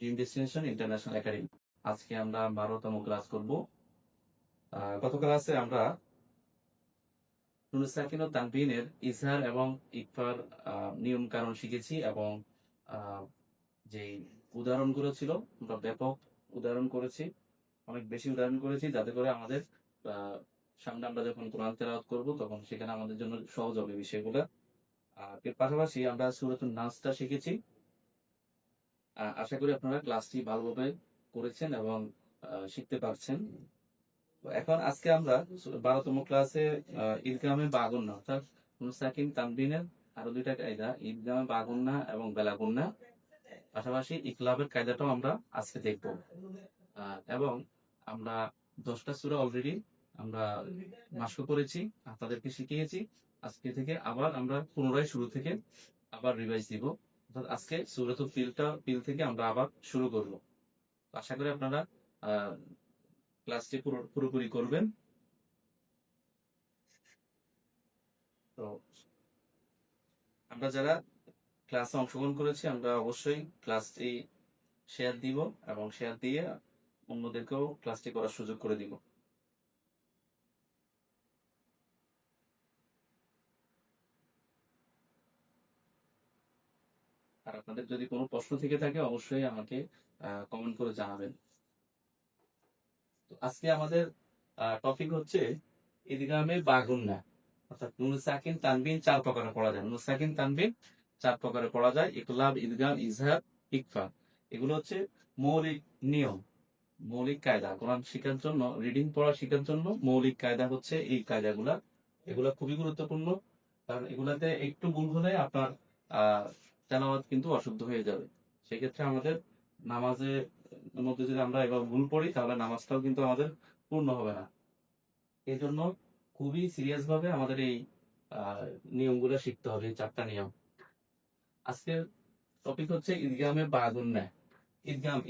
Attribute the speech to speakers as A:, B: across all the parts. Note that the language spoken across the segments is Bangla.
A: Dream destination international academy. আজকে আমরা 12তম ক্লাস করব। গত ক্লাসে আমরা নুন সাকিন ও তানভীনের ইজহার এবং ইকফার নিয়ম কানুন শিখেছি এবং যে উদাহরণগুলো ছিল আমরা ব্যাপক উদাহরণ করেছি, অনেক বেশি উদাহরণ করেছি, যাতে করে আমাদের সামনে আমরা যখন কোরআন তেলাওয়াত করব তখন সেখানে আমাদের জন্য সহজ হবে বিষয়গুলো। এর পাশাপাশি আমরা সূরাতুন নাসটা শিখেছি। আশা করি আপনারা ক্লাসটি ভালোভাবে করেছেন এবং শিখতে পারছেন। এখন আজকে আমরা 12তম ক্লাসে ঈদগামে বাগুন্না অর্থাৎ নুন সাকিন তানবিনের আরো দুইটা কায়দা, ঈদগামে বাগুন্না এবং বেলাগুন্না, পাশাপাশি ইকলাবের কায়দাটাও আমরা আজকে দেখব। এবং আমরা 10টা সূরা অলরেডি আমরা মাস্ক করেছি, আপনাদেরকে শিখিয়েছি। আজকে থেকে আবার আমরা পুনরায় শুরু থেকে আবার রিভাইজ দিব। অর্থাৎ আজকে সূরাতুল ফিল থেকে আমরা আবার শুরু করব। আশা করি আপনারা ক্লাসটি পুরোপুরি করবেন। তো আমরা যারা ক্লাসে অংশগ্রহণ করেছি আমরা অবশ্যই ক্লাসটি শেয়ার দিব এবং শেয়ার দিয়ে অন্যদেরকেও ক্লাসটি করার সুযোগ করে দিব। আর আপনাদের যদি কোনো প্রশ্ন থেকে থাকে অবশ্যই আমাকে কমেন্ট করে জানাবেন। তো আজকে আমাদের টপিক হচ্ছে ঈদগামে বাগুন্না অর্থাৎ নুন সাকিন তানবিন 4 প্রকারে পড়া যায়। নুন সাকিন তানবিন 4 প্রকারে পড়া যায়: ইকলাব, ঈদগাম, ইজহার, ইকফা। এগুলো হচ্ছে মৌলিক নিয়ম, মৌলিক কায়দা। কোরআন শেখার জন্য, রিডিং পড়া শেখার জন্য মৌলিক কায়দা হচ্ছে এই কায়দাগুলা। এগুলা খুবই গুরুত্বপূর্ণ, কারণ এগুলাতে একটু ভুল হলে আপনার তেলাওয়াত কিন্তু অশুদ্ধ হয়ে যাবে। সেক্ষেত্রে আমাদের নামাজের মধ্যে যদি আমরা এবার ভুল পড়ি তাহলে নামাজটাও কিন্তু আমাদের পূর্ণ হবে না। এই জন্য খুবই সিরিয়াস ভাবে আমাদের এই নিয়মগুলো শিখতে হবে, এই 4টা নিয়ম। আজকের টপিক হচ্ছে ঈদগামে বাগুন্না।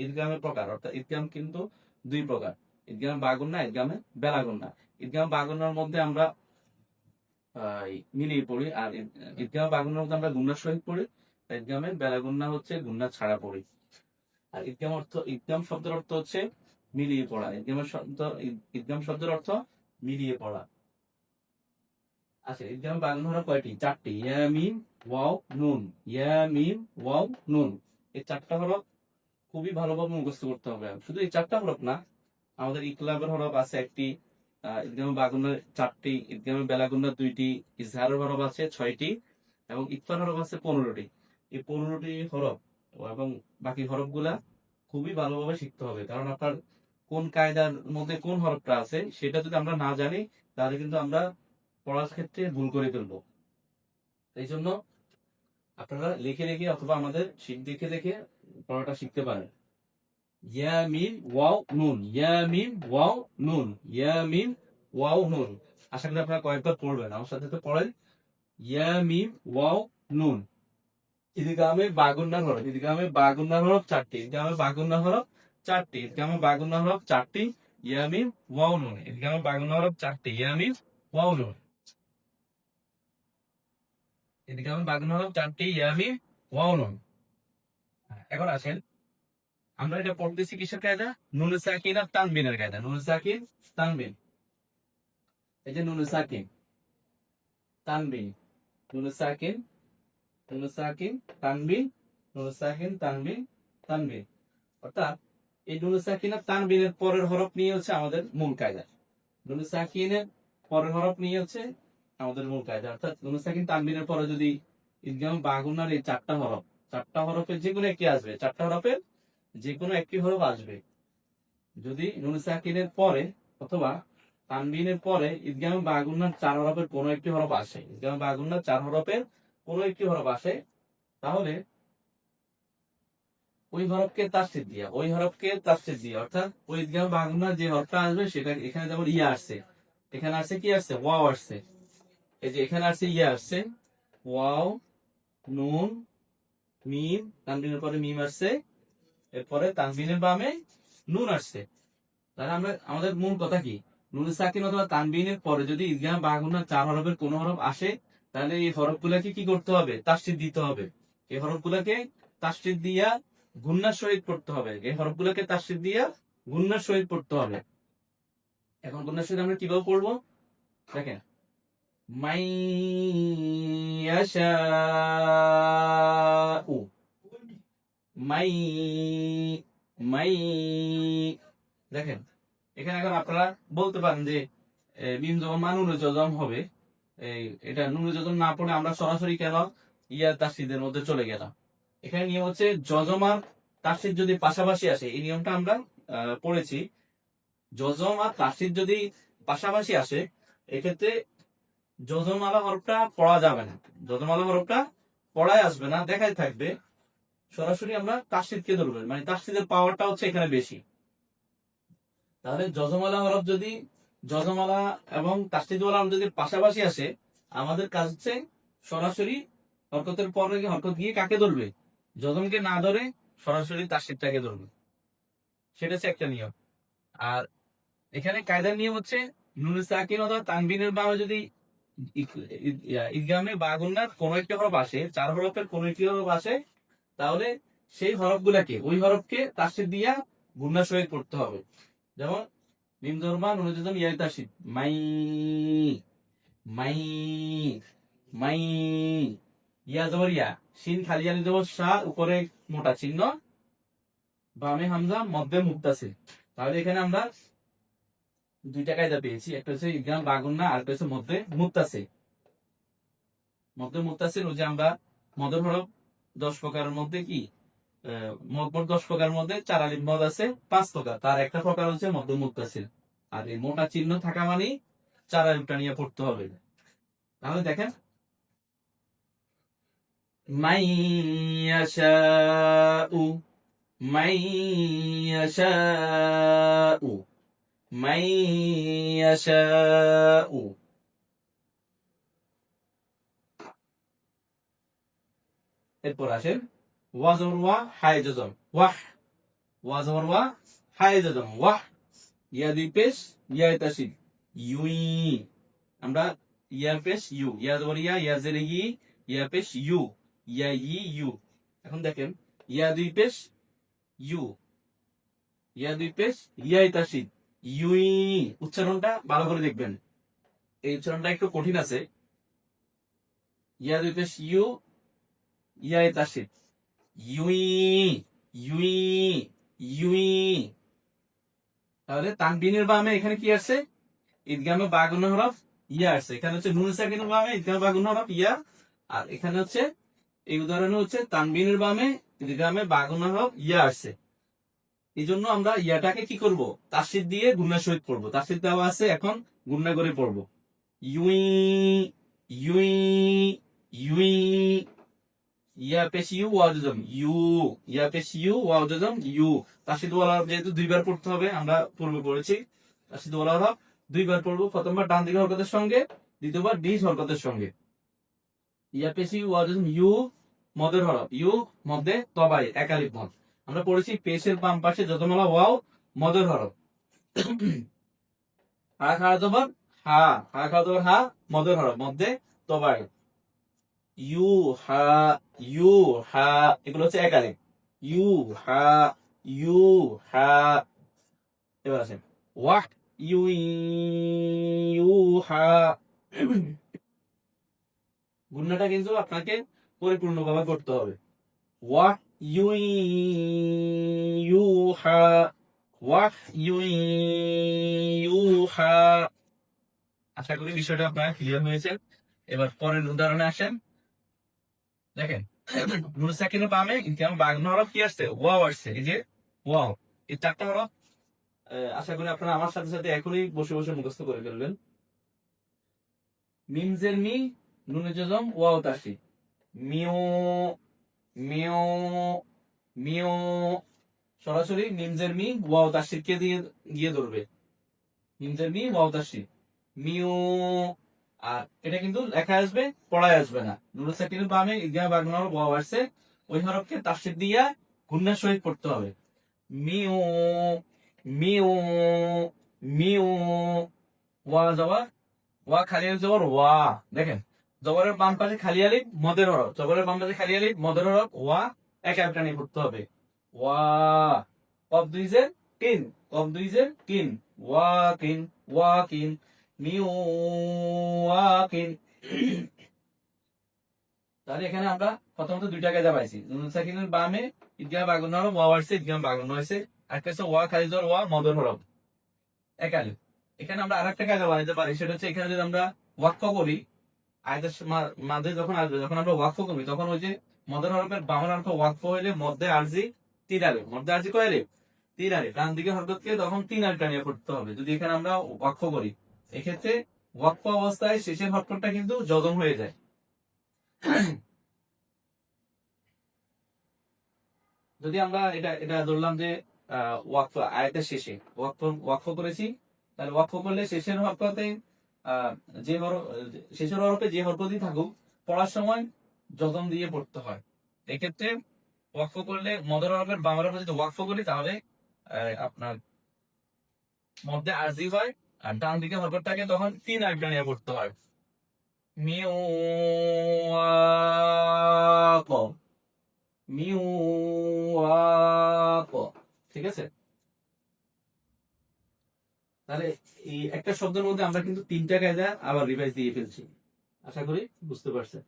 A: ঈদগামের প্রকার, অর্থাৎ ঈদগাম কিন্তু 2 প্রকার: ঈদগামে বাগুন্না, ঈদগামে বেলাগুন্না। ঈদগাম বাগুন্নার মধ্যে আমরা মিলিয়ে পড়ি, আর ঈদগামে বাগুন্নার মধ্যে আমরা গুন্নার সহিত পড়ি। ঈদগামে বেলাগুন্না হচ্ছে গুন্না ছাড়া পড়ি। আর ঈদগাম শব্দের অর্থ হচ্ছে মিলিয়ে পড়া। ঈদগাম শব্দের অর্থ মিলিয়ে পড়া। আচ্ছা, ঈদগামে বাগুন্না হলো কয়টি? 4টি: ইয়া মিম ওয়াও নুন। ইয়া মিম ওয়াও নুন। এই 4টা হরফ খুবই ভালোভাবে মুখস্থ করতে হবে। শুধু এই 4টা হরফ না, আমাদের ইকলাবের হরফ আছে 1টি, ঈদগামে বাগুন্নার 4টি, ঈদগামে বেলাগুন্নার 2টি, ইজহারের হরফ আছে 6টি এবং ইকফার হরফ আছে 15টি। এই 15টি হরফ এবং বাকি হরফগুলা খুবই ভালোভাবে শিখতে হবে, কারণ আপনার কোন কায়দার মধ্যে কোন হরফটা আছে সেটা যদি আমরা না জানি তাহলে কিন্তু আমরা পড়ার ক্ষেত্রে ভুল করে ফেলবো। এই জন্য আপনারা লিখে লিখে অথবা আমাদের শীট দেখে দেখে পড়াটা শিখতে পারেন। ইয়া মিম ওয়াও নুন, ইয়া মিম ওয়াও নুন, ইয়া মিম ওয়াও নুন। আশা করি আপনারা কয়েকবার পড়বেন, আমার সাথে তো পড়েন। ইয়া মিম ওয়াও নুন। ঈদগামে বাগুন্নার হরফ, ঈদগামে বাগুন্নার হরফ 4টি, ঈদগামে বাগুন্নার হরফ 4টি, ঈদগামে বাগুন্নার হরফ 4টি, ইয়া মিম ওয়াও নুন। ঈদগামে বাগুন্নার হরফ 4টি, ইয়া মিম ওয়াও নুন। ঈদগামে বাগুন্নার হরফ 4টি, ইয়া মিম ওয়াও নুন। এখন আসেন, আমরা এটা পড়তেছি কিসের কায়দা? নুন সাকিন আর তানবিনের কায়দা। নুন সাকিন তানবিন, এই যে নুন সাকিন তানবিন, নুন সাকিন, নুন সাকিন তানবিন, নুন সাকিন তানবিন, তানবিন। অর্থাৎ এই নুন সাকিন আর তানবিনের পরের হরফ নিয়ে হচ্ছে আমাদের মূল কায়দা। নুন সাকিনের পরের হরফ নিয়ে হচ্ছে আমাদের মূল কায়দা। অর্থাৎ নুন সাকিন তানবিনের পরে যদি ঈদগাম বাগুন্নার এই 4টা হরফ, 4টা হরফের যে কোনো একটি আসবে, 4টা হরফের যে কোনো একটি হরফ আসবে। যদি নুন সাকিনের পরে অথবা তানবিনের পরে ঈদগামে বাগুন্নার 4 হরফের কোনো একটি হরফ আসে, ঈদগামে বাগুন্নার 4 হরফের কোনো একটি হরফ আসে, তাহলে ওই হরফকে তাসদীদ দিয়া, অর্থাৎ ওই ঈদগামে বাগুন্নার যে হরফটা আসবে সেটা, এখানে যেমন ইয়া আসছে, এখানে আসছে কি আসছে? ওয়াও আসছে। এই যে এখানে আসছে ইয়া আসছে, ওয়াও নুন মিম, তানবিনের পরে মিম আসছে, এরপরে তানবিনের বামে নুন আসছে। তাহলে আমাদের মূল কথা কি? নুন সাকিন অথবা তানবিনের পরে যদি ঈদগাম বাগুন্নার 4 হরফের কোন হরফ আসে, তাহলে এই হরফগুলাকে কি করতে হবে? তাসদীদ দিতে হবে। এই হরফগুলাকে তাসদীদ দিয়া গুণনার সহিত পড়তে হবে, এই হরফগুলোকে তাসদীদ দিয়া গুণনার সহিত পড়তে হবে। এখন গুণনার সহিত আমরা কিভাবে পড়বো দেখেন, মাই ইয়াশাউ, মাই মাই, দেখেন এখানে এখন আপনারা বলতে পারেন যে মিম যখন নুনে যজম হবে, এটা নুনে যজম না পড়ে আমরা সরাসরি কেন ইয়া তাসদীদের মধ্যে চলে গেলাম। এখানে নিয়ম হচ্ছে যজম আর তাসদীদ যদি পাশাপাশি আসে, এই নিয়মটা আমরা পড়েছি। যজম আর তাসদীদ যদি পাশাপাশি আসে, এক্ষেত্রে যজমালা হরফটা পড়া যাবে না, যজমালা হরফটা পড়ায় আসবে না, দেখাই থাকবে। সরাসরি আমরা তাসদীদকে ধরবো, মানে তাসদীদের পাওয়ারটা হচ্ছে এখানে বেশি। তাহলে যজমালা হরফ যদি যজমালা এবং তাসদীদওয়ালা হরফ যদি পাশাপাশি আসে, আমাদের কাজ হচ্ছে সরাসরি হরকতের পরে হরকত গিয়ে কাকে ধরবে, যজমকে না ধরে সরাসরি তাসদীদটাকে ধরবে, সেটা হচ্ছে একটা নিয়ম। আর এখানে কায়দার নিয়ম হচ্ছে নুনে সাকিন অথবা তানবিনের বামে যদি ইদগামে বা গুণনার কোন একটি হরফ আসে, 4 হরফের কোন একটি হরফ আসে, তাহলে সেই হরফগুলাকে, ওই হরফকে তাসদীদ দিয়া গুণনার সহিত পড়তে হবে। যেমন মিম জবর নুন জজম ইয়া তাসদীদ, মাই মাই মাই, ইয়া জবর ইয়া, শিন খালি আলিফ জবর শা, উপরে মোটা চিহ্ন, বামে হামজা, মধ্যে মুক্তাসির। তাহলে এখানে আমরা দুইটা কায়দা পেয়েছি, একটা হচ্ছে ইদগাম বা গুণনা, আর একটা হচ্ছে মধ্যে মুক্তাসির। মধ্যে মুক্তাসির ওই যে আমরা মদের হরফ 10 প্রকারের মধ্যে কি মোট 10 প্রকারের মধ্যে 4 আলিফ মদ আছে 5 প্রকার, তার একটা প্রকার হচ্ছে মধ্যে মুক্তাসির। আর এই মোটা চিহ্ন থাকা মানে 4 আলিফটা নিয়ে পড়তে হবে। তাহলে দেখেন, মাই ইয়াশাউ, মাই ইয়াশাউ, মাই ইয়াশাউ। এরপর আসেন ওয়া জবর ওয়া, হায় জজম, ওয়াহ, ওয়া জবর ওয়া, হায় জজম, ওয়াহ, ইয়া দুই পেশ, ইয়া তাসদীদ, ইউই। আমরা ইয়া পেশ ইউ, ইয়া জবর ইয়া, ইয়া জের ই, ইয়া পেশ ইউ, ইয়া ই ইউ। এখন দেখেন ইয়া দুই পেশ ইউ, ইয়া দুই পেশ ইয়া তাসদীদ, ইউই। উচ্চারণটা ভালো করে দেখবেন, এই উচ্চারণটা একটু কঠিন আছে। ইয়া দুই পেশ ইউ, ইয়া তাসদীদ, ইউই ইউই ইউই। তাহলে তানবিনের বামে এখানে কি আছে, ইদগামে বা গুণ হরফ ইয়া আছে। এখানে হচ্ছে নুন সাকিনের বামে ইদগামে বা গুণ হরফ ইয়া, আর এখানে হচ্ছে এই উদাহরণে হচ্ছে তানবিনের বামে ইদগামে বা গুণ হরফ ইয়া আছে। এই জন্য আমরা ইয়াটাকে কি করব, তাসদীদ দিয়ে গুণনার সহিত পড়বো। তাসদীদ দেওয়া আছে, এখন গুণনা করে পড়বো। ইউই ইউই ইউই, ইয়া পেশ ইউ ওয়া জজম, ইউ, ইয়া পেশ ইউ ওয়া জজম, ইউ। তাসদীদ ওয়ালা হরফ যেহেতু দুইবার পড়তে হবে, আমরা পূর্বে পড়েছি তাসদীদ ওয়ালা হরফ দুইবার পড়বো। প্রথমবার ডান দিকে হরকতের সঙ্গে, দ্বিতীয়বার নিজ হরকতের সঙ্গে। ইয়া পেশ ইউ ওয়া জজম, ইউ মদের হরফ, ইউ মধ্যে তবাই এক আলিফ মদ। আমরা পড়েছি পেশের বাম পাশে যজমালা ওয়াও মদের হরফ। হা খাওয়া জবর হা, হা খাওয়া জবর হা, মদের হরফ, মধ্যে তবাই, ইউ হা, ইউ হা, এগুলো হচ্ছে এক আলিফ, ইউ হা, ইউ হা। এবার আসেন ওয়াহ, ইউ ইউ হা। গুণনাটা কিন্তু আপনাকে পরিপূর্ণভাবে করতে হবে। ওয়াহ ইউ ইউ হা, ওয়াহ ইউ ইউ হা। আশা করি বিষয়টা আপনারা ক্লিয়ার হয়েছে। এবার পরের উদাহরণে আসেন, দেখেন নুন সাকিনের বামে ইদগাম বা গুণ হরফ কি আসছে, ওয়াও আসছে। এই যে ওয়াও, এই 4টা হরফ আশা করি আপনারা আমার সাথে সাথে এখনই বসে বসে মুখস্থ করে ফেলবেন। মিম জের মি, নুনে জজম, ওয়াও তাসদীদ, মিও মিও মিও। সরাসরি মিম জের মি ওয়াও তাসদীদকে দিয়ে গিয়ে ধরবে, মিম জের মি ওয়াও তাসদীদ, মিও। আর এটা কিন্তু লেখা আসবে, পড়ায় আসবে না। নুন সাকিনের বামে ইদগাম বা গুণ হরফ ওয়াও আসছে, ওই হরফকে তাসদীদ দিয়া গুণনার সহিত পড়তে হবে। মিও মিও মিও। ওয়া জবর ওয়া, খালি আলিফ জবর ওয়া। দেখেন জবরের বাম পাশে খালি আলিফ মদের হরফ, জবরের বাম পাশে খালি আলিফ মদের হরফ, ওয়া এক আলিফটা নিয়ে পড়তে হবে। ওয়া, কফ দুই জের কিন, কফ দুই জের কিন, ওয়াকিন, ওয়াকিন, মিউ ওয়াকিন। তাহলে এখানে আমরা প্রথমত দুইটা কায়দা পাইছি। নুন সাকিনের বামে ইদগাম বাগুন হরফ ওয়া আসছে, ইদগাম বাগুন হয়েছে। আর কাছে ওয়া খালি জবর ওয়া মদর হরফ এক আলিফ। এখানে আমরা আরেকটা কায়দা বানাইতে পারি, সেটা হচ্ছে এখানে যদি আমরা ওয়াক্ফ করি, আয়াতের মাঝে যখন আসবে, যখন আমরা ওয়াক্ফ করি তখন ওই যে মদর হরফের বামের অর্থ ওয়াক্ফ হইলে মধ্যে আরজি তিন আলিফ, মধ্যে আরজি কয় আলিফ? তিন আলিফ। ডান দিকে হরকতকে তখন তিন আলিফ টানিয়ে পড়তে হবে যদি এখানে আমরা ওয়াক্ফ করি। এক্ষেত্রে ওয়াক্ফ অবস্থায় শেষের হরকতটা কিন্তু জজম হয়ে যায়। যদি আমরা এটা এটা ধরলাম যে ওয়াকফ আয়াতের শেষে ওয়াকফ করেছি, তাহলে ওয়াকফ করলে শেষের হরকতে যে শেষের হরফে যে হরকতই থাকুক পড়ার সময় যতন দিয়ে পড়তে হয়। এক্ষেত্রে ওয়াকফ করলে মদর হরফের বাংলা হরফে যদি ওয়াকফ করি তাহলে আপনার মধ্যে আরজি হয়, আর ডান দিকে হরকতটাকে তখন তিন আলিফ টানিয়ে পড়তে হয়। মিউ মিউ ঠিক আছে। তাহলে এই একটা শব্দের মধ্যে আমরা কিন্তু তিনটা কায়দা আবার রিভাইজ দিয়ে ফেলছি। আশা করি বুঝতে পারছেন।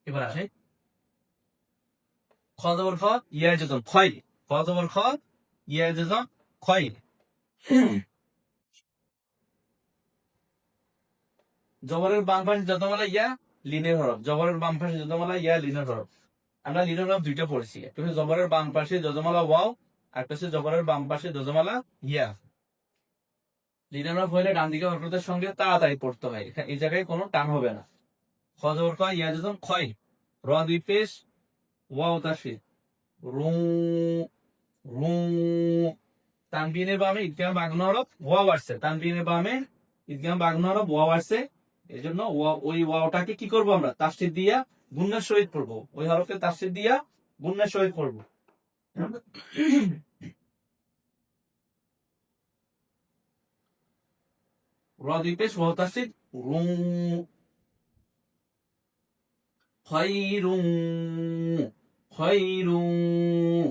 A: এবার আসে খ জবর খ ইয়া যতন খয়, খ জবর খ ইয়া যতন খয়। জবরের বাম পাশে যতমালা ইয়া লিনের হরফ, জবরের বাম পাশে যতমালা ইয়া লিনের হরফ। আমরা লিনের হরফ দুইটা পড়েছি, একটা হচ্ছে জবরের বাম পাশে যজমালা ওয়াও, আর একটা হচ্ছে জবরের বাম পাশে যজমালা ইয়া। লিনের হরফ হইলে ডান দিকে হরকতের সঙ্গে তাড়াতাড়ি পড়তে হয়, এই জায়গায় কোনো টান হবে না। খ জবর খ ইয়া যতন খয়, র দুই পেশ ওয়াও তাসফির রু, রু। তানবিনের বামে ইদগাম বাগন হরফ ওয়াও আসছে, তানবিনের বামে ইদগাম বাগন হরফ ওয়াও আসছে। এই জন্য ওই ওয়াওটাকে কি করবো আমরা? তাসদীদ দিয়া গুণের সহিত পড়বো, ওই হরফকে তাসদীদ দিয়া গুণের সহিত পড়বো। র দুই পেশ ওয়াও তাসদীদ রু, খয়রুন, খয়রুন,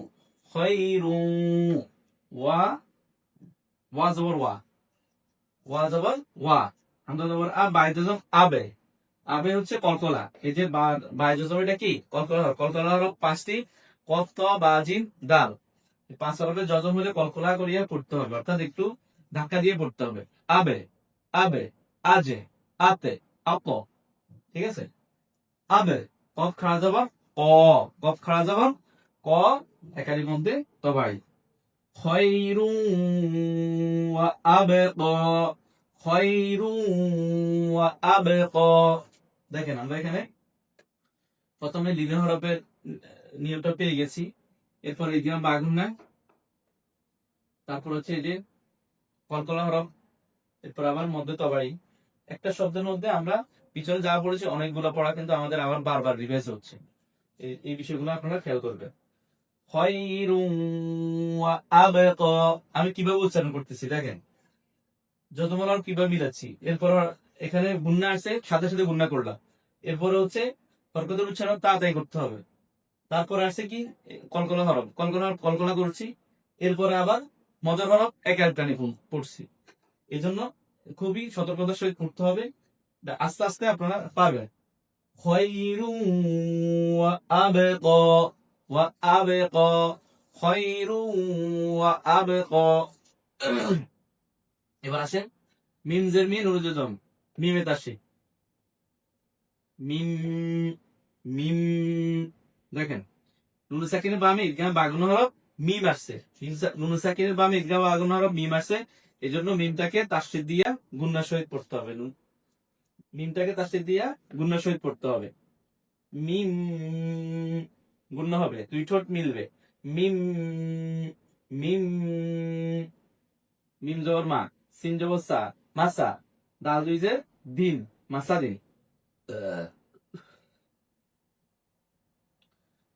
A: খয়রুন। ওয়া, ওয়া জবর ওয়া, ওয়া জবর ওয়া, হামজা জবর আ, বাইতে জবর আবে। আবে হচ্ছে কলকলা। এই যে বাইতে জবর এটা কি? কলকলা। কলকলা হলো পাঁচটি, কফ ত বা জিম দাল। পাঁচ হরফে যজম হলে কলকলা করিয়া পড়তে হবে, অর্থাৎ একটু ধাক্কা দিয়ে পড়তে হবে। আবে, আবে, আজে, আতে, আপ। ঠিক আছে। আবে, কফ খাড়া জবর ক, কফ খাড়া জবর ক, একারির মধ্যে তবাই। খয়রুন ওয়া আবকা, খয়রুন ওয়া আবকা। দেখেন আমরা এখানে প্রথমে লিনের হরফের নিয়মটা পেয়ে গেছি, এরপর ইদগাম বাগুন্না, তারপর হচ্ছে এই যে কলকলা হরফ, এরপর আবার মধ্যে তবাই। একটা শব্দের মধ্যে আমরা পিছনে যা পড়েছি অনেকগুলো পড়া কিন্তু আমাদের আবার বারবার রিভাইজ হচ্ছে, এই বিষয়গুলো আপনারা খেয়াল করবেন। খয়রুন ওয়া আবকা, আমি কিভাবে উচ্চারণ করতেছি দেখেন, যতমালা কিভাবে মিলাচ্ছি। এরপর এখানে গুন্না আছে, সাথে সাথে গুন্না করলাম। এরপরে হচ্ছে হরকতের উচ্চারণ তাড়াতাড়ি করতে হবে। তারপরে আসছে কি কলকলা হরফ, কলকলা হরফ কলকলা করছি। এরপরে আবার মজার হরফ এক এক টানে পড়ছি। এই জন্য খুবই সতর্কতার সহিত পড়তে হবে, আস্তে আস্তে আপনারা পারবেন। খয়রুন ওয়া আবকা, ওয়া আবকা, খয়রুন ওয়া আবকা। এবার আসেন মিম জের মিন উরুজম, মিমে তাসি, মিম, মিম। দেখেন নুন সাকিনের বামে ইদগাম বাগুন হরফ মিম আসছে, নুন সাকিনের বামে ইদগাম বাগুন হরফ মিম আসছে। এই জন্য মিমটাকে তাসদীদ দিয়া গুন্নার সহিত পড়তে হবে। মিমটাকে তাসদীদ দিয়া গুন্নার সহিত পড়তে হবে। মিম, গুন্না হবে, দুই ঠোঁট মিলবে। মিম, মিম, মিম জবর মা, সিন জবর সা, মাসা, দাল দুই যে দিন, মাসা দিন।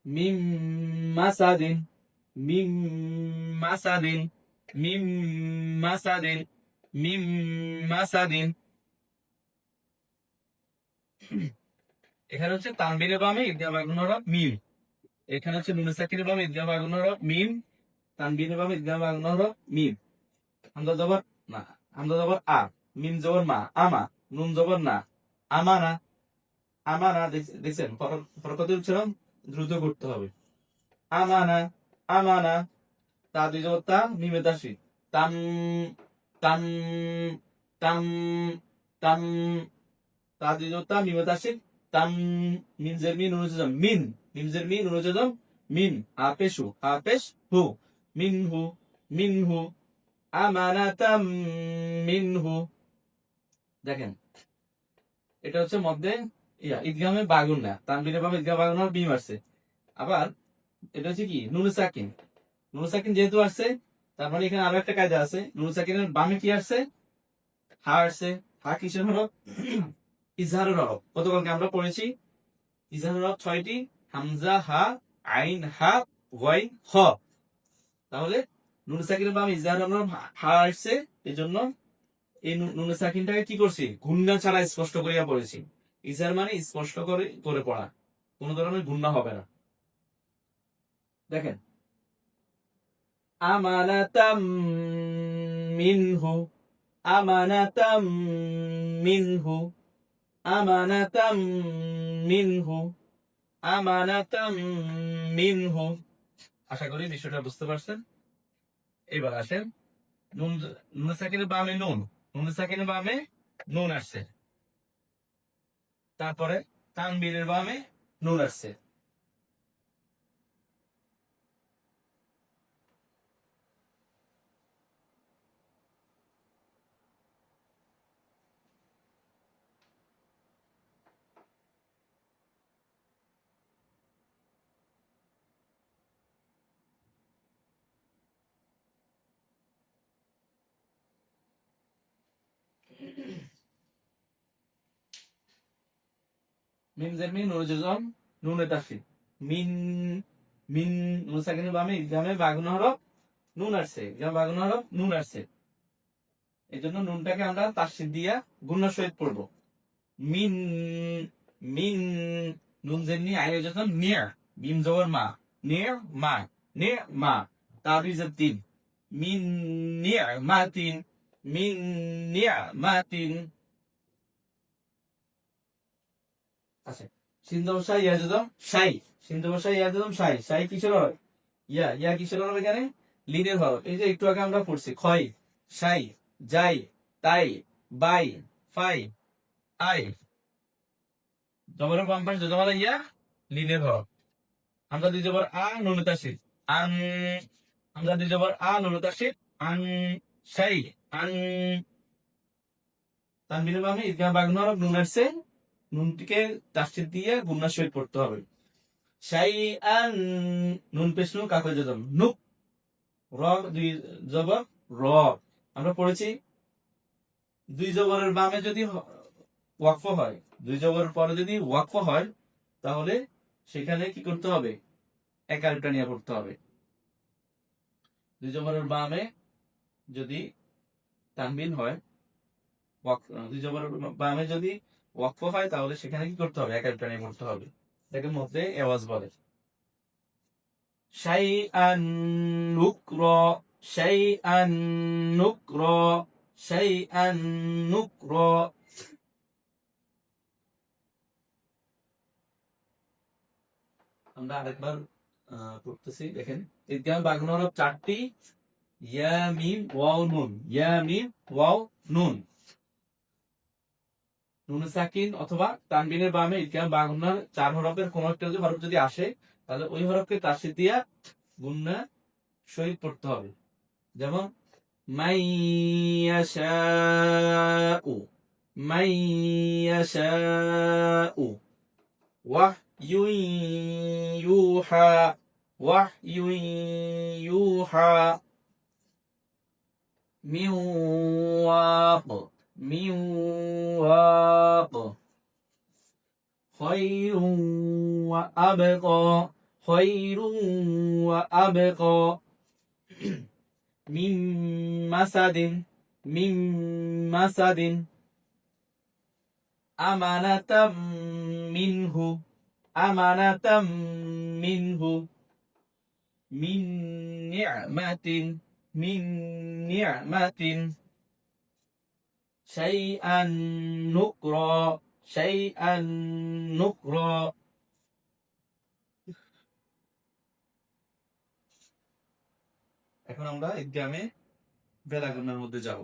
A: মিম মাসাদিন, মিম মাসাদিন, মিম মাসাদিন, মিম মাসাদিন। এখানে হচ্ছে তানবিনের বামে ইদগাম বাগুন হরফ মিম, এখানে হচ্ছে নুন সাকিনের বামে ইদগাম বাগুন হরফ মিম, তানবিনের বামে ইদগাম বাগুন হরফ মিম। হামজা জবর না, হামজা জবর আ, মিম জবর মা, আমা, নুন জবর না, আমানা, আমানা। দেখছেন ফরকতের উচ্চারণ দ্রুত করতে হবে। আমানা, আমানা। তা দুই জবর তা, মিমে তাসি, তাম, তাম, তাম, তাম। তা দুই জবর তা, মিমে তাসি, তাম। মিন জের মিন অনুযায়ী মিন, মিম জের মিন অনুযায়ী মিন। আপেশু, আপেশ হু, মিন হু, মিন হু, আমানাতাম মিনহু। দেখেন এটা হচ্ছে মধ্যে ঈদগামে বাগুন না, তানবিনের বামে ঈদগাম বাগুন হওয়ার বিম আসছে। আবার এটা হচ্ছে কি নুন সাকিন, নুন সাকিন যেহেতু আসছে তার মানে এখানে আরো একটা কায়দা আছে। নুন সাকিনের বামে কি আসছে? হা আসছে। হা কিসের হরফ? ইজহারের হরফ। গতকালকে আমরা পড়েছি ইজহারের হরফ 6টি, হামজা, হা, আইন, হা, ওয়াইন, খ। তাহলে নুন সাকিনের বামে ইজহারের হরফ হা আসছে, এজন্য এই নুন সাকিনটাকে কি করছি? গুণনা ছাড়া স্পষ্ট করিয়া পড়েছি। ইজার মানে স্পষ্ট করে করে পড়া, কোন ধরনের গুণনা হবে না। দেখেন আমানাতাম মিনহু, আমানাতাম মিনহু, আমানাতাম মিনহু, আমানাতাম মিনহু। আশা করি বিষয়টা বুঝতে পারছেন। এবার আসেন নুন, নুন সাকিনের বামে নুন, নুন সাকিনের বামে নুন আসছে, তারপরে তানবীরের বামে নুন আসছে। মিম জের মিন নুন জজম নুনে তাফসীর মিন, মিন নুন সাকিনের বামে ইদগামে বাগুন হরফ নুন আসছে, ইদগামে বাগুন হরফ নুন আসছে। এই জন্য নুনটাকে আমরা তাফসীর দিয়া গুণনার সহিত পড়বো। মিন, মিন, নুন জের নি আইন জজম নিয়া, মিম জবর মা, নিয়া মা, নিয়া মা, তাবিজের তিন, মিন নিয়া মা তিন, মিন নিয়া মা তিন। আচ্ছা সিন্ধু ভাষা ইয়া যদম সাই, সিন্ধু ভাষা ইয়া যদম সাই, সাই কিসের হরফ? ইয়া, ইয়া কিসের হরফ? এখানে লিনের হরফ। এই যে একটু আগে আমরা পড়ছি খয়, সাই, যাই, তাই, বাই, ফাই, আই। জবরের বাম পাশে জজমালা ইয়া, লিনের হরফ। আমরা দুই জবর আ নুন তাসির আন, আমরা দুই জবর আ নুন তাসির আন, সাই, আন। তানবিরের বামে ঈদগাহ বাগুন হরফ নুন আসছে, নুনটিকে তাসির দিয়ে গুণনার সহিত পড়তে হবে। শাইআন, নুন পেশ নু কাফে জজম নুক, র দুই জবর র। আমরা পড়েছি দুই জবরের বামে যদি ওয়াকফ হয়, দুই জবরের পরে যদি ওয়াকফ হয়, তাহলে সেখানে কি করতে হবে? এক আরেকটা নিয়ে পড়তে হবে। দুই জবরের বামে যদি তানবিন হয়, দুই জবরের বামে যদি ওয়াকফ হয়, তাহলে সেখানে কি করতে হবে? এক আরেকটা নিয়ে পড়তে হবে। এটাকে মধ্যে আওয়াজ বলে। শাইআন নুকরা, শাইআন নুকরা, শাইআন নুকরা। আমরা আরেকবার পড়তেছি, দেখেন ঈদগাহ বাগুন হরফ 4টি, ইয়া মিম ওয়াও নুন, ইয়া মিম ওয়াও নুন। নুন সাকিন অথবা তানবিনের বামে ঈদগাহ বাগুনার 4 হরফের কোন একটা হরফ যদি আসে, তাহলে ওই হরফকে তাসদীদ দিয়া গুণনা সহিত পড়তে হবে। যেমন মাইয়াশাউ, মাইয়াশাউ, ওয়াহয়ুন ইউহা, ওয়াহয়ুন ইউহা, মিন ওয়াক, মিন ওয়াক, খায়রুন ওয়া আবকা, খায়রুন ওয়া আবকা, মিন মাসাদিন, মিন মাসাদিন। আমানাতাম মিনহু, আমানাতাম মিনহু, মিন নি'মাতিন, মিন নি'মাতিন, শাইআন নুকরা, শাইআন নুকরা। এখন আমরা ইদগামে বেলা গুন্নার মধ্যে যাব।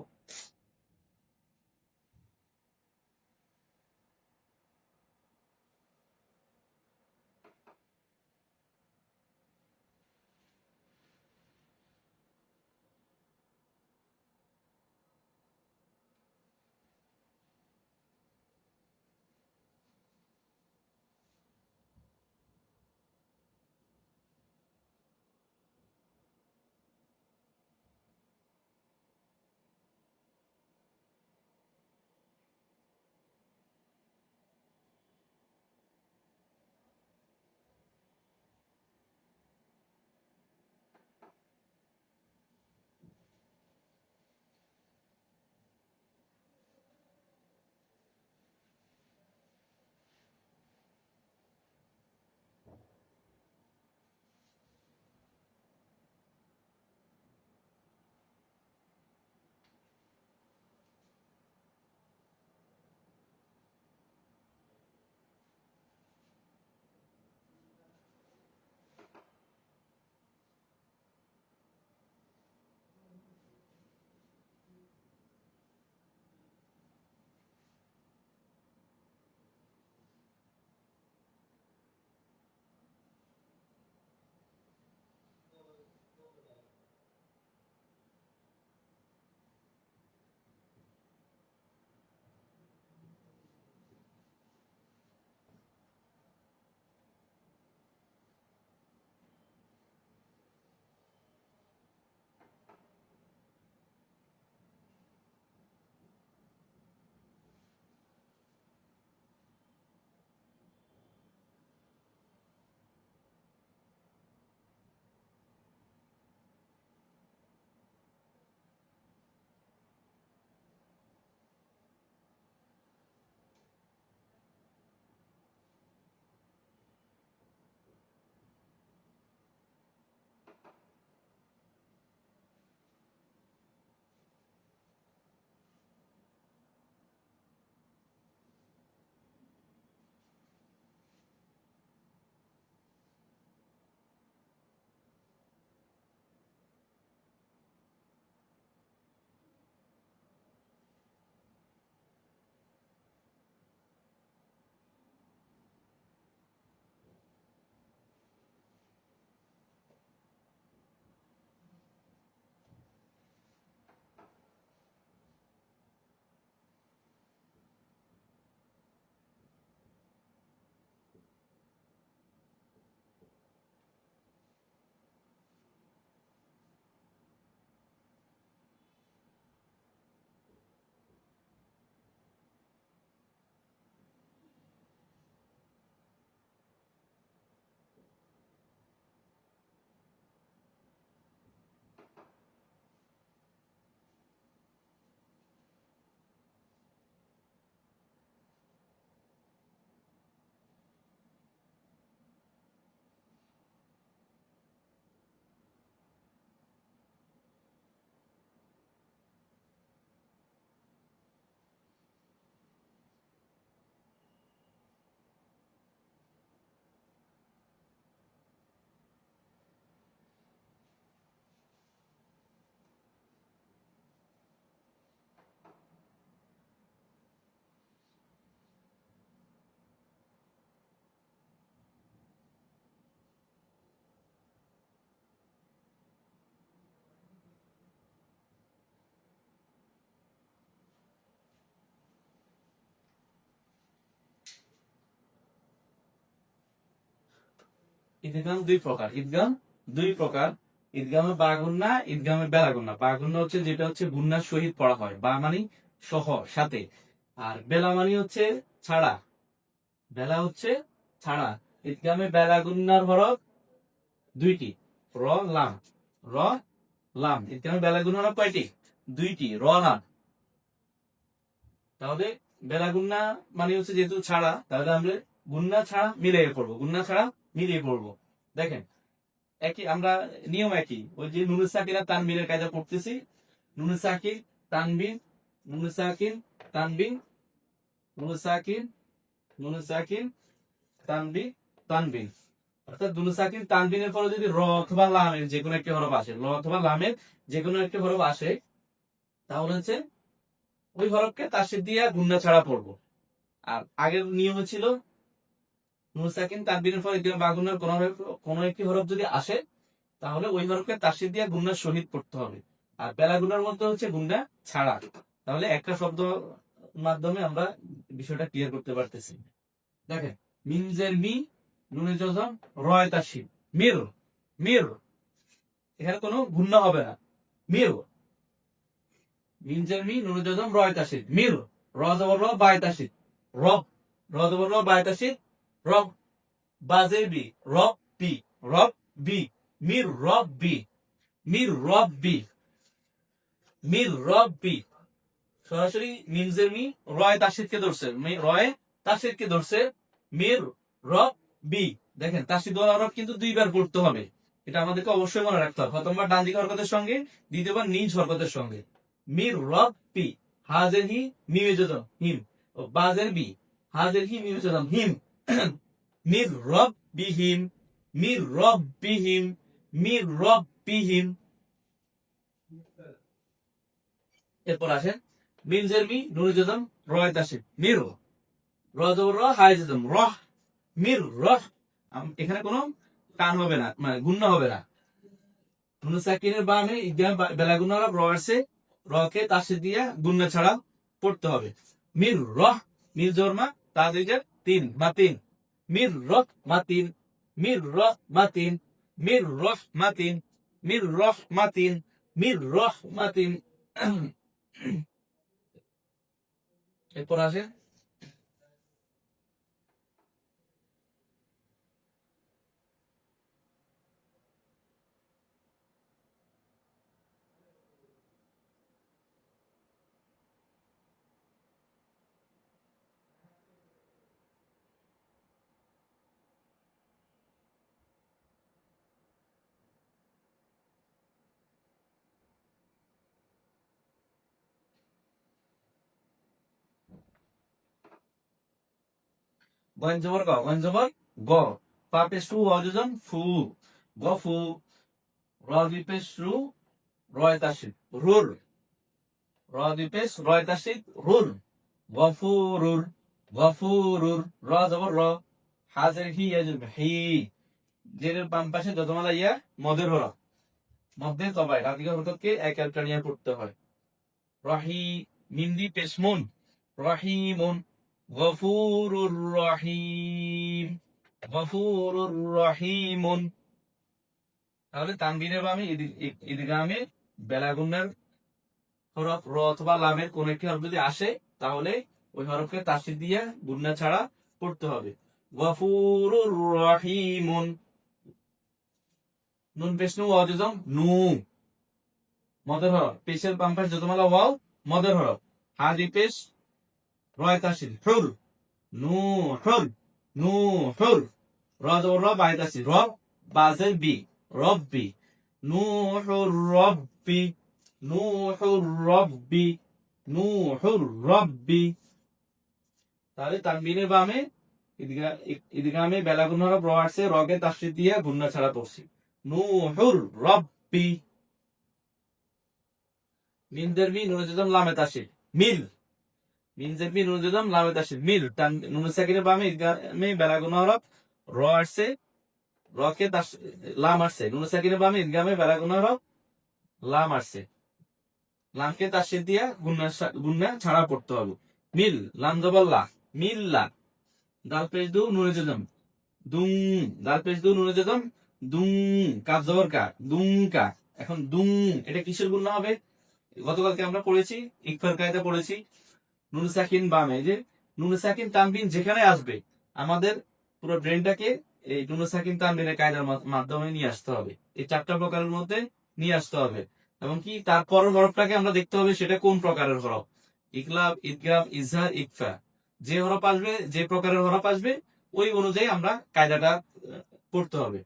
A: ঈদগাম দুই প্রকার, ঈদগাম দুই প্রকার। ঈদগামে বা গুন্না, ঈদগামে বেলা গুন্না। বা গুন্না হচ্ছে যেটা হচ্ছে গুন্নার সহিত পড়া হয়, বা মানে সহ সাথে। আর বেলা মানে হচ্ছে ছাড়া, বেলা হচ্ছে ছাড়া। ঈদগামে বেলা গুন্নার হরফ দুইটি, র লাম, র লাম। ঈদগামে বেলা গুন্নার হরফ কয়টি? দুইটি, র লাম। তাহলে বেলা গুন্না মানে হচ্ছে যেহেতু ছাড়া, তাহলে আমরা গুন্না ছাড়া মিলিয়ে পড়বো, গুন্না ছাড়া মিলিয়ে পড়বো। দেখেন একই, আমরা নিয়ম একই, ওই যে নুন সাকিন আর তানবিনের কায়দা পড়তেছি। নুন সাকিন তানবিন, নুন সাকিন তানবিন, নুন সাকিন, নুন সাকিন তানবিন, তানবিন। অর্থাৎ নুন সাকিন তানবিনের পরে যদি র অথবা লামের যে কোনো একটি হরফ আসে, র অথবা লামের যে কোনো একটি হরফ আসে, তাহলে হচ্ছে ওই হরফকে তাসদীদ দিয়ে গুন্না ছাড়া পড়বো। আর আগের নিয়ম ছিল নুন সাকিন তানবিনের পরে ইদগাম বা গুন্নার কোন একটি হরফ যদি আসে, তাহলে ওই হরফকে তাসদীদ দিয়ে গুন্নার সহিত পড়তে হবে। আর বেলা গুন্নার মধ্যে হচ্ছে গুন্না ছাড়া। তাহলে একটা শব্দ মাধ্যমে আমরা বিষয়টা ক্লিয়ার করতে পারতেছি। দেখেন মিনজের মি, নুনে জজম, রয় তাসদীদ, মির, মির, এখানে কোনো গুন্না হবে না। মির, মিনজের মি, নুনে জজম, রয় তাসদীদ, মির, র জবর র, বায় তাসদীদ, রব, র জবর র, বায় তাসদীদ, রব, বাজের বি, রব বি, রব বি, মির রব বি, মির রব বি, মির রব বি। সরাসরি মিনজের মি রয় তাসদীদকে ধরছে, রয় তাসদীদকে ধরছে, মির রব বি। দেখেন তাসদীদ ওয়ালা হরফ কিন্তু দুইবার পড়তে হবে, এটা আমাদেরকে অবশ্যই মনে রাখতে হবে। প্রথমবার ডান দিক হরকতের সঙ্গে, দ্বিতীয়বার নিজ হরকতের সঙ্গে। মির রব বি, হাজের হি মিমে জজম হিম, ও বাজের বি, হাজের হি মিমে জজম হিম, মির রব বিহিম, মির রব বিহিম, মির রব বিহিম। এরপর আসেন মিনজের মি, নুন জজম, রয় তাসদীদ, মির, র জবর র, হায় জজম, রহ, মির রহ। এখানে কোনো টান হবে না, মানে গুন্না হবে না। নুন সাকিনের বামে ইদগাম বেলা গুন্না হরফ র আসছে, রকে তাসদীদ দিয়ে গুন্না ছাড়া পড়তে হবে। মির রহ, মির জবর তা দুইটার তিন বা তিন, মির রহ মাতিন, মির রহ মাতিন, মির রহ মাতিন, মির রহ মাতিন, মির রহ মাতিন। এরপর আসে গয়েন জবর গ, গয়েন জবর গ, পা পেশ টু অযোজন ফু, গফু, র দুই পেশ রু, রয় তাসদীদ রুর, র দুই পেশ রয় তাসদীদ রুর, গফুরুর, গফুরুর, র জবর র, হাজের হি ইয়াজুর হি, জের বাম পাশে যতমালা ইয়া মদের হরফ, মধ্যে তবাই রাদিকা হরকতকে এক একটা নিয়ে পড়তে হয়। রহি, মিন্দি পেশমুন, রহিমুন, গফুরুর রহিম, গফুরুর রহিমুন। তাহলে তানবিনের বামে ইদগামে বেলা গুন্নার হরফ র অথবা লামের কোন একটি হরফ যদি আসে, তাহলে ওই হরফকে তাসদীদ দিয়ে গুন্না ছাড়া পড়তে হবে। গফুরুর রহিমুন, নুন পেশ নু অজম নু, মদের হরফ, পেশের বাম পাশ যতমালা ওয়াও মদের হরফ, হাজি পেশ রয় তাসদীদ হুর, নু হুর, নু হুর, র জবর র, বায় তাসদীদ রব, বাজের বি, রব্বি, নূহুর রব্বি, নূহুর রব্বি, নূহুর রব্বি। তাহলে তানবিনের বামে ইদগামে বেলা গুন্না হরফ র আসছে, রকে তাসদীদ দিয়ে গুন্না ছাড়া পড়ছি। নূহুর রব্বি। মিনদের মি, নুন জজম, লামে তাসদীদ মিল, মিনজের মি, নুন জজম, লামে তাসদীদ মিল। নুন সাকিনের বামে ইদগামে বেলা গুন্না হরফ র আসছে, রকে লাম আসছে, নুন সাকিনের বামে ইদগামে বেলা গুন্না হরফ লাম আসছে, লামকে তাসদীদ দিয়া গুন্না ছাড়া পড়তে হবে। মিল, লাম জবর লা, মিল্লা, দাল পেশ দু নুনে জজম দুং, দাল পেশ দু নুনে জজম দুং, কাফ জবর কা, দুং কা। এখন দুং এটা কিসের গুন্না হবে? গতকালকে আমরা পড়েছি, ইকফার কায়দা পড়েছি। নুন সাকিন বামে, যে নুন সাকিন তানবিন যেখানে আসবে, আমাদের পুরো ব্রেনটাকে এই নুন সাকিন তানবিনের কায়দার মাধ্যমে নিয়ে আসতে হবে, এই চারটা প্রকারের মধ্যে নিয়ে আসতে হবে। এবং কি তার পরের হরফটাকে আমরা দেখতে হবে সেটা কোন প্রকারের হরফ, ইকলাব, ইদগাম, ইজহার, ইকফা, যে হরফ আসবে, যে প্রকারের হরফ আসবে ওই অনুযায়ী আমরা কায়দাটা করতে হবে।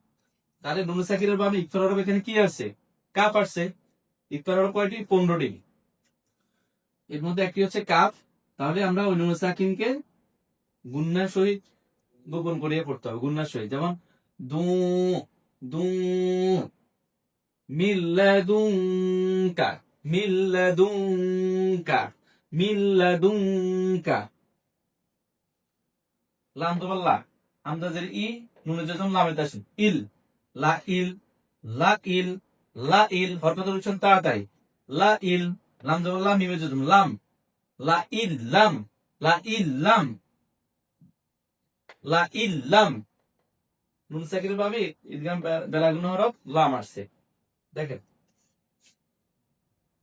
A: তাহলে নুন সাকিনের বামে ইকফার হরফ এখানে কি আছে? কাফ আসছে। ইকফার হরফ কয়টি? 15টি। এর মধ্যে একটি হচ্ছে কাফ। তাহলে আমরা ওই নুন সাকিনকে গুন্নার সহিত গোপন করিয়ে পড়তে হবে, গুন্নার সহিত। যেমন দু, দু, মিল্লাদুনকা, মিল্লাদুনকা, মিল্লাদুনকা। লাম তো বললা, আমদাজের ই, নুনে যখন লামে তাসিন, ইল, লা ইল, লা ইল, লা ইল, হরকত উচ্চারণ তাড়াতাড়ি, লা ইল, লাম তো বললা, মিমে যখন লাম, লা ইল লাম, লা ইল লাম, লা ইল লাম। নুন সাকিনের ভাবে ইদগাম বেলাগুন হরফ লাম আসছে। দেখেন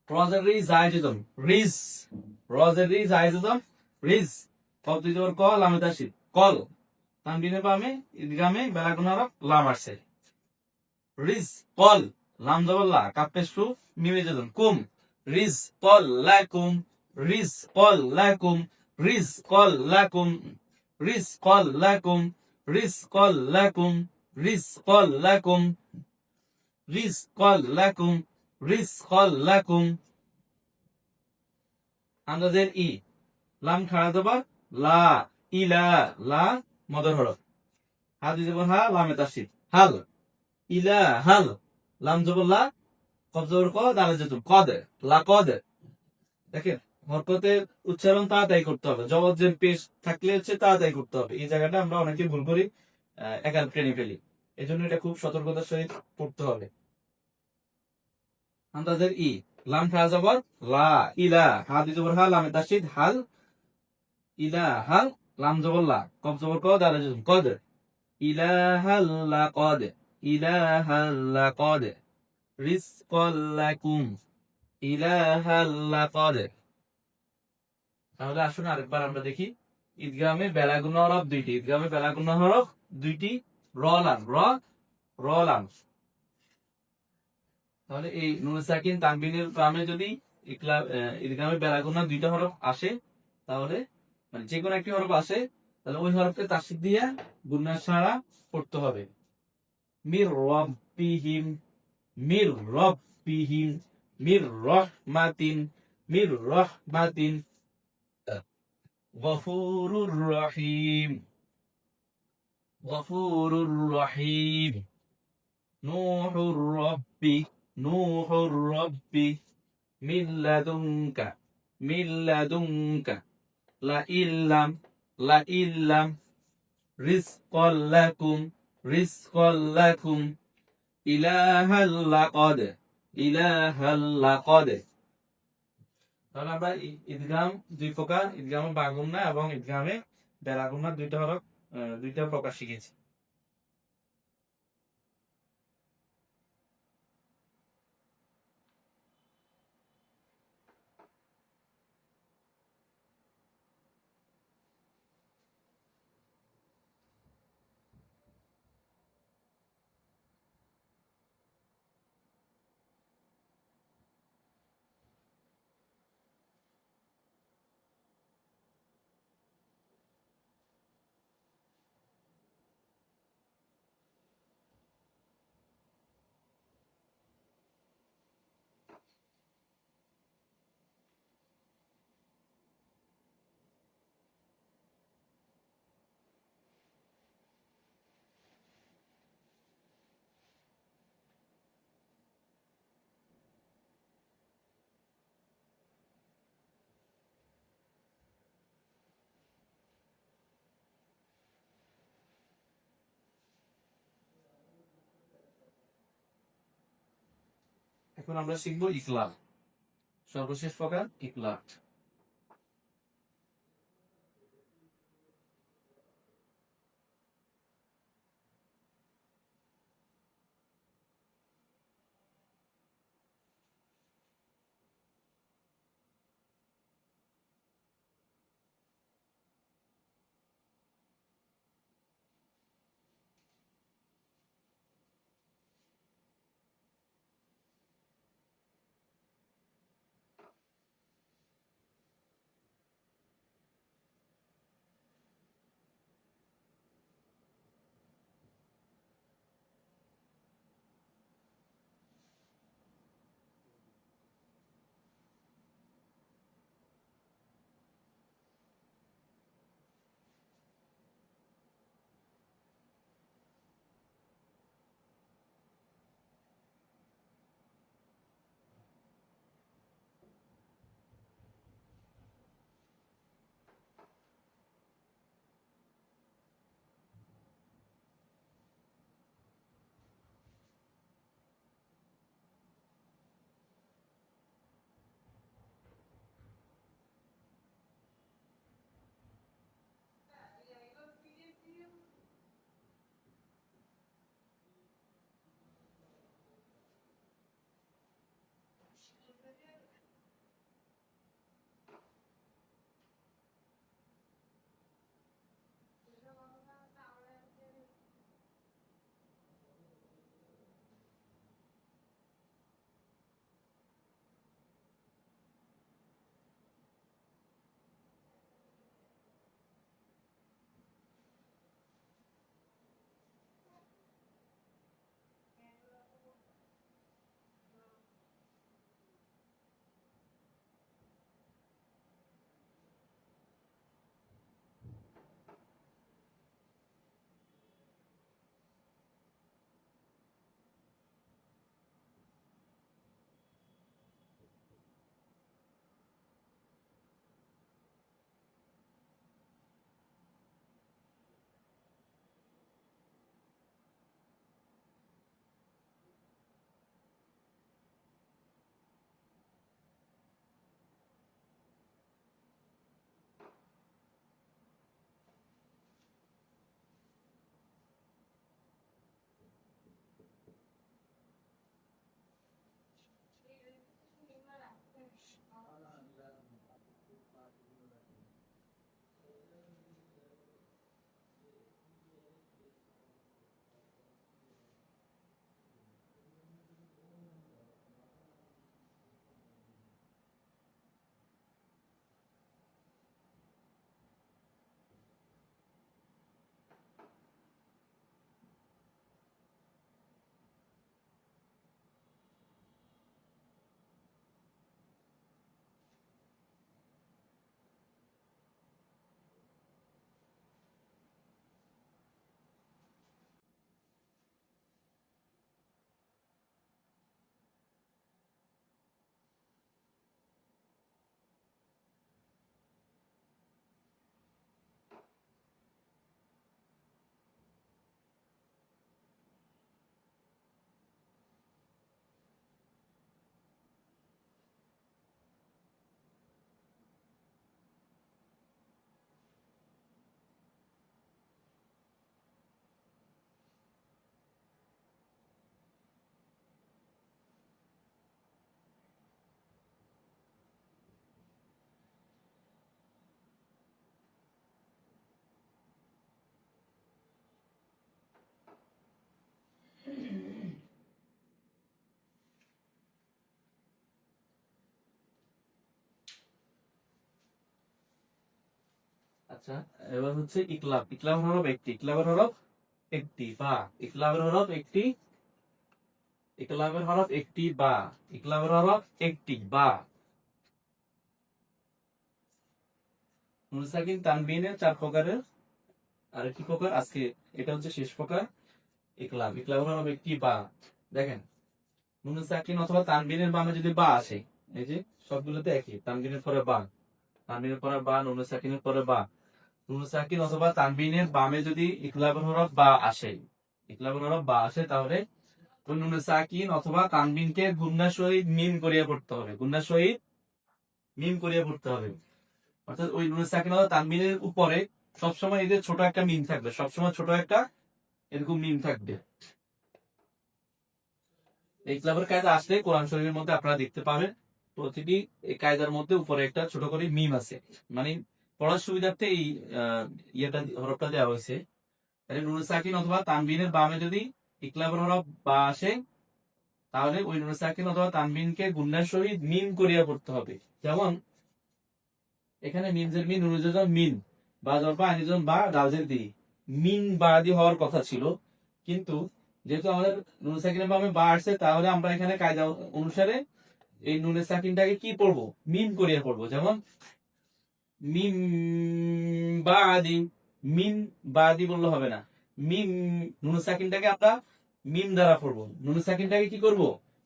A: রজারি জায়জুদম, রিজ, রজারি জায়জুদম, রিজ, কল দুই জবর ক, লামে তাসির, কল। তানবিনের বামে ইদগামে বেলাগুন হরফ লাম আসছে। রিজ কল, লাম জবর লা, কাফ পেশ ফু, মিমে যদম, কুম, রিজ কল লাকুম, রিজ কল লাকুম, রিজ কল লাকুম, রিজ কল লাকুম, রিজ কল লাকুম, রিজ কল লাকুম, রিজ কল লাকুম, রিজ কল লাকুম। আন্দাজের ই, লাম খাড়া জবর লা, ইলা, লা মদর হরফ, হা দুই জবর হা, লামে তাসির, হাল, ইলা হাল, লাম জবর লা, কফ জবর ক, দালে যেতুম, কদ, লা কদ। দেখেন হরকতের উচ্চারণ তাড়াতাড়ি করতে হবে, জবর পেশ থাকলে হচ্ছে তাড়াতাড়ি করতে হবে। এই জায়গাটা আমরা অনেকে ভুল করি, একাল ট্রেনে ফেলি। এই জন্য এটা খুব সতর্কতার সহিত পড়তে হবে। আন্দাজের ই, লাম খা জবর লা, ইলা, হা দুই জবর হা, লামে তাসিদ, হাল, ইলা হাল, লাম জবর লা, কফ জবর ক, দালে যেতুম, কদ, ইলা হাল লা কদ, ইলা হাল লা কদ, রিজকাল লাকুম, ইলা হাল লা কদ। তাহলে আসুন আরেকবার আমরা দেখি। ঈদগামে বেলাগুনা হরফ দুইটি, ঈদগামে বেলাগুনা হরফ দুইটি, র লাম, র, র লাম। তাহলে এই নুন সাকিন তানবিনের বামে যদি ঈদগামে বেলাগুনা দুইটা হরফ আসে, তাহলে মানে যে কোনো একটি হরফ আসে, তাহলে ওই হরফকে তাসদীদ দিয়ে গুন্না ছাড়া পড়তে হবে। মির রব্বিহিম, মির রব্বিহিম, মির রহমাতিন, মির রহমাতিন, গফুরুর রহিম, গফুরুর রহিম, নূহুর রব্বি, নূহুর রব্বি, মিল্লাদুনকা, মিল্লাদুনকা, লা ইল্লাম, লা ইল্লাম, রিজকাল লাকুম, রিজকাল লাকুম, ইলাহাল লাকদ, ইলাহাল লাকদ। তাহলে আমরা ঈদগাম দুই প্রকার, ঈদগামে বাগুন্না এবং ঈদগামে বেলাগুন্না দুইটা হরফ, দুইটা প্রকার শিখেছি। এখন আমরা শিখবো ইকলাব, সর্বশেষ প্রকার ইকলাব। আচ্ছা, এবার হচ্ছে ইকলাব। ইকলাবের হরফ একটি, ইকলাবের হরফ একটি বা, ইকলাবের হরফ একটি, ইকলাবের হরফ একটি বা, ইকলাবের হরফ একটি বা। নুন সাকিন তানবিনের 4 প্রকারের আরেকটি প্রকার আজকে, এটা হচ্ছে শেষ প্রকার। ইকলাব, ইকলাবের হরফ একটি বা। দেখেন, নুন সাকিন অথবা তানবিনের বামে যদি বা আসে, এই যে সবগুলোতে একই, তানবিনের পরে বা, তানবিনের পরে বা, নুন সাকিনের পরে বা। নুন সাকিন অথবা তানবিনের বামে যদি ইকলাবের হরফ বা আসে, ইকলাবের হরফ বা আসে, তাহলে ওই নুন সাকিন অথবা তানবিনকে গুন্নার সহিত মিম করিয়ে পড়তে হবে, গুন্নার সহিত মিম করিয়ে পড়তে হবে। অর্থাৎ ওই নুন সাকিন অথবা তানবিনের উপরে সবসময় এদের ছোট একটা মিম থাকবে, সবসময় ছোট একটা এরকম মিম থাকবে। এই ক্লাবের কায়দা আসলে কোরআন শরীফের মধ্যে আপনারা দেখতে পাবেন, প্রতিটি এই কায়দার মধ্যে উপরে একটা ছোট করে মিম আছে, মানে পড়ার সুবিধার্থে এই ইয়েটা হরফটা দেওয়া হয়েছে। তাহলে নুন সাকিন অথবা তানবিনের বামে যদি ইকলাবের হরফ বা আসে, তাহলে ওই নুন সাকিন অথবা তানবিনকে গুন্নার সহিত মিম করিয়া পড়তে হবে। যেমন এখানে মিনজের মিন, নুরুজের মিন, বা জরফা আনিজন বা দালজের দি, মিন বাদি হওয়ার কথা ছিল, কিন্তু যেহেতু আমাদের নুন সাকিনের বামে বা আসছে, তাহলে আমরা এখানে কায়দা অনুসারে এই নুনের সাকিনটাকে কি পড়বো, মিম করিয়া পড়বো। যেমন মিম বাদি, মিম বাদি বললে হবে না, মিম, নুন সাকিনটাকে আমরা মিম দ্বারা পড়বো, নুন সাকিনটাকে কি করব,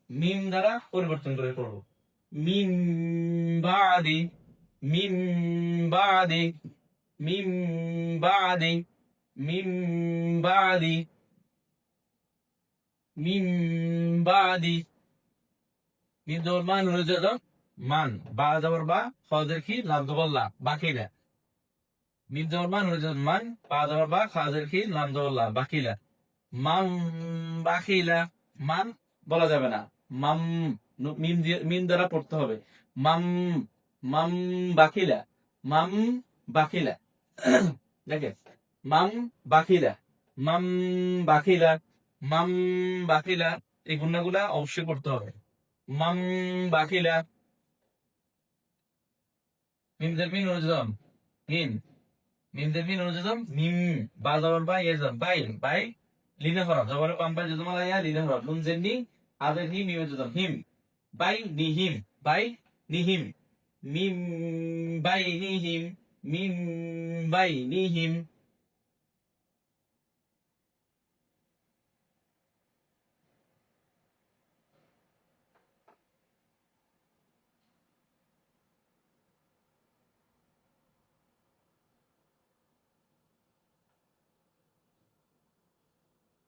A: মিম দ্বারা পরিবর্তন করে পড়বো। মিম বাদি, মিম বাদি, মিম বাদি, মিম বাদি, মিম বাদি। মিম জবর মান, নুন জবর মান, বা জবর বা, খদের কি, লাম জবর লা, বাকিলা। মিম জবর মান, নুন জবর মান, বা জবর বা, খদের কি, লাম জবর লা, বাকিলা। মাম বাকিলা, মান বলা যাবে না, মাম, মিম দিয়ে, মিম দ্বারা পড়তে হবে। মাম, মাম বাকিলা, মাম বাকিলা। দেখেন, মাম বাকিলা, মাম বাকিলা, মাম বাকিলা, এই গুণাগুলা অবশ্যই করতে হবে। মাম বাকিলা। মিম দের মিন অনুজম, মিন, মিম দের মিন অনুজম, মিম, বা জবর বা, ইয়ে জবর বাই, বাই লিনা হরফ, জবর পাম বাই যজমা ইয়া লিনা হরফ, নুন জেননি আদের হি মিম যজম, হিম, বাই নি হিম, বাই নি হিম, মিম বাই নি হিম, মিম বাই নি হিম।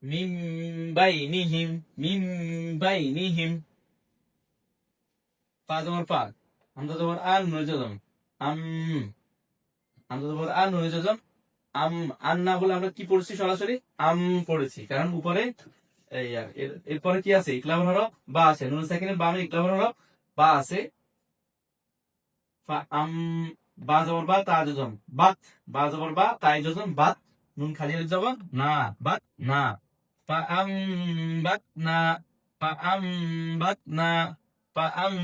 A: মিম বাই নি হিম, মিম বাই নি হিম। পা জবর পা, হামজা জবর আন, নুন যজম, আম, হামজা জবর আন, নুন যজম, আম। আন না বলে আমরা কি পড়েছি, সরাসরি আম পড়েছি, কারণ উপরে এই এরপরে কি আছে, ইকলাবের হরফ বা আছে, নুন সাকিনের বামে ইকলাবের হরফ বা আছে। আম, বা জবর বা, তা যজম বাত, বা জবর বা, তাই যজম বাত, নুন খালি আলিফ জবর না, বাত না। ফা আম বাত না, ফা আম বাত না, ফা আম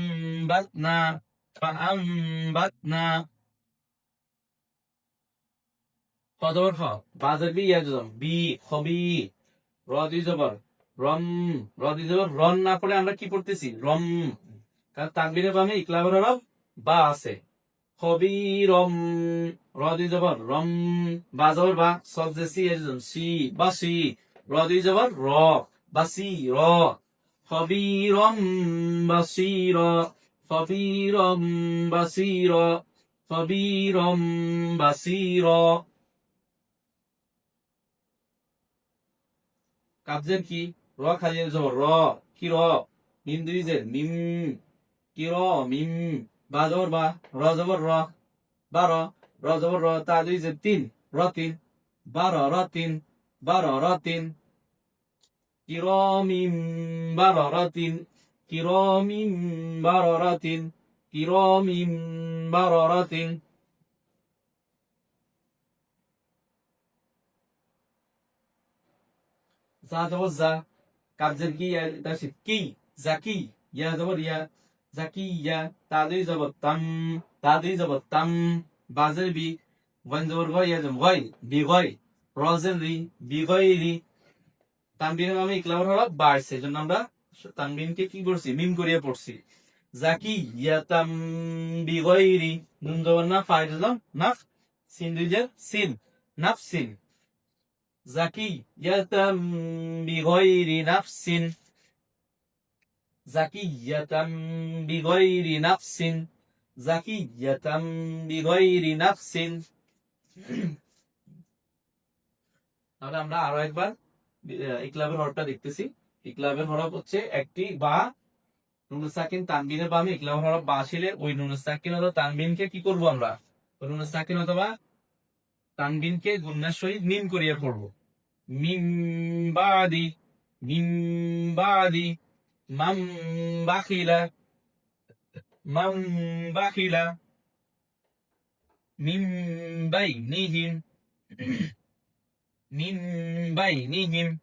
A: বাত না, ফা আম বাত না। খ জবর খ, বা জবর ইয়া যজম বি, খবি। র দুই জবর রম, র দুই জবর রন না পড়ে আমরা কি পড়তেছি, রম, কারণ তানবিরের বামে ইকলাবের হরফ বা আছে। খবিরম, র দুই জবর রম, বা জবর বা, সদ যে সি এজন সি, বা সি, র দুই জবর র, বা সি র। খবিরম বাসির, খবিরম বাসির, খবিরম বাসির। কাবজের কি, র খালি জবর র, কি র, মিম দুই জের মিম, কি র মিম। বা জবর বা, র জবর র, বারো, র জবর র, তা দুই জের তিন, র তিন, বারো র তিন, বারো র তিন। কিরমিম বাররাতিন, কিরমিম বাররাতিন, কিরমিম বাররাতিন। যা জবর যা, কাবজের কি, তাসিদ কি, জাকি, ইয়া জবর ইয়া, জাকি ইয়া, তাদের জবর তাম, তাদের জবর তাম। বাজের বি, গইন জবর গই ইয়াজম গই বিগই রজেন রি বিগইরি তানবিনের আমি ইকলাবের হরফ বাড়ছে এজন্য আমরা তানবিনকে কি করছি মিম করিয়ে পড়ছি জাকি ইয়াতাম বিগইরি নুন জবর না ফাইল নাফ সিন দুইজের সিন নাফসিন জাকি ইয়াতাম বিগইরি নাফসিন জাকিয়াতাম বিগইরি নাফসিন জাকিয়াতাম বিগইরি নাফসিন তাহলে আমরা আরো একবার ইকলাবের হরফটা দেখতেছি ইকলাবের হরফ হচ্ছে একটি বা নুন সাকিন তানবিনের বামে ইকলাবের হরফ বা আসলে ওই নুন সাকিন অথবা তানবিনকে কি করব আমরা ওই নুন সাকিন অথবা তানবিনকে গুণনার সহিত মিম করিয়ে পড়ব মিম বাদি মিম বাদি মাম বাখিলা من بخل من بينهم من بينهم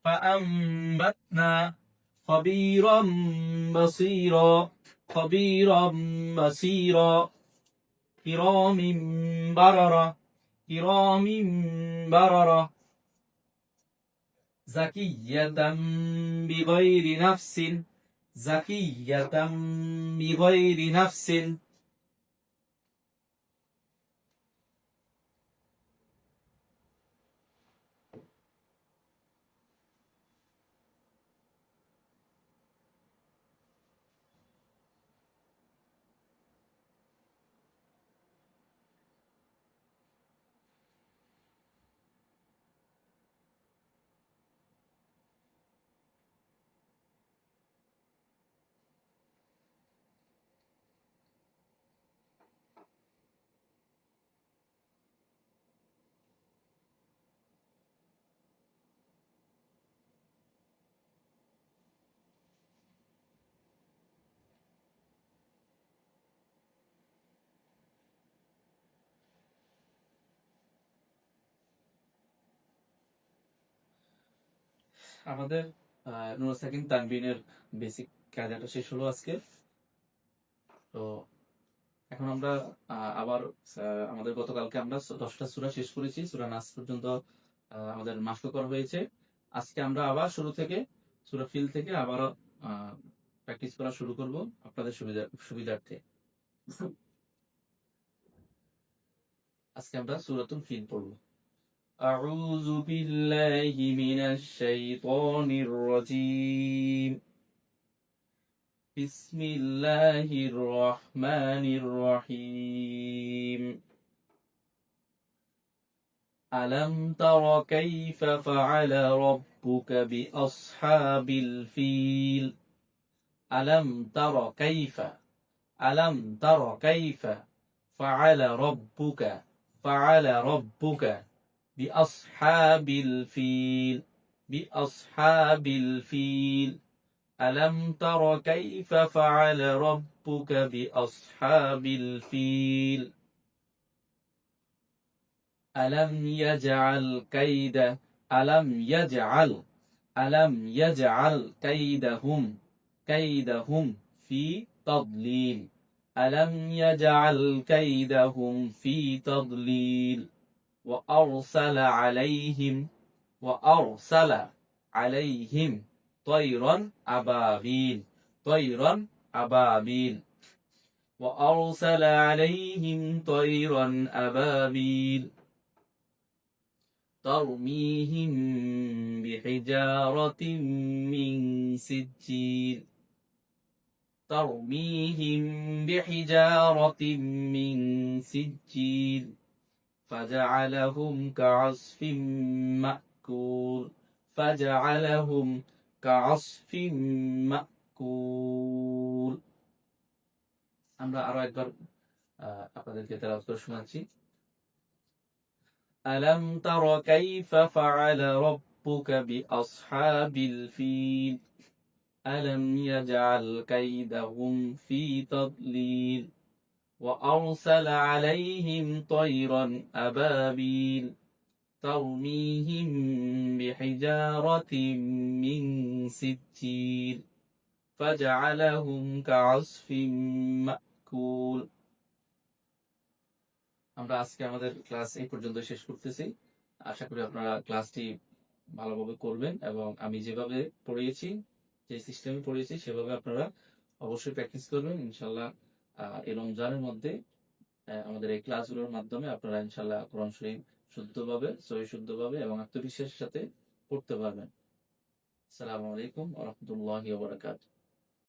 A: فأنبتنا خبيرا بصيرا خبيرا بصيرا كرام بررة كرام بررة زكية بغير نفس زكية بغير نفس আমাদের নুন সাকিন তানবিনের বেসিক কায়দাটা শেষ হলো আজকে তো এখন আমরা আবার আমাদের গতকালকে আমরা 10টা সূরা শেষ করেছি সূরা নাস পর্যন্ত আমাদের মাস্ক করা হয়েছে আজকে আমরা আবার শুরু থেকে সূরা ফিল থেকে আবারও প্র্যাকটিস করা শুরু করব আপনাদের সুবিধার্থে আজকে আমরা সূরাতুল ফিল পড়ব أعوذ بالله من الشيطان الرجيم بسم الله الرحمن الرحيم ألم تر كيف فعل ربك بأصحاب الفيل ألم تر كيف فعل ربك بأصحاب الفيل ألم تر كيف فعل ربك بأصحاب الفيل ألم يجعل كيدهم في تضليل ألم يجعل كيدهم في تضليل وأرسل عليهم طيرا أبابيل وأرسل عليهم طيرا أبابيل ترميهم بحجارة من سجيل فجعلهم كعصف مأكول আমরা আরো একবার আপনাদেরকে তেলাওয়াত করে শোনাচ্ছি ألم تر كيف فعل ربك بأصحاب الفيل ألم يجعل كيدهم في تضليل وأرسل عليهم طيرا أبابيل ترميهم بحجارة من سجيل فجعلهم كعصف مأكول আমরা আজকে আমাদের ক্লাস এই পর্যন্ত শেষ করতেছি। আশা করি আপনারা ক্লাসটি ভালোভাবে করবেন এবং আমি যেভাবে পড়িয়েছি, যে সিস্টেমে পড়িয়েছি সেভাবে আপনারা অবশ্যই প্র্যাকটিস করবেন ইনশাল্লাহ। এই রমজানের মধ্যে আমাদের এই ক্লাসগুলোর মাধ্যমে আপনারা ইনশাল্লাহ কোরআন শরীফ শুদ্ধভাবে, সহি শুদ্ধভাবে এবং আত্মবিশ্বাসের সাথে পড়তে পারবেন। আসসালামু আলাইকুম ওয়া রাহমাতুল্লাহি ওয়া বারাকাতুহু।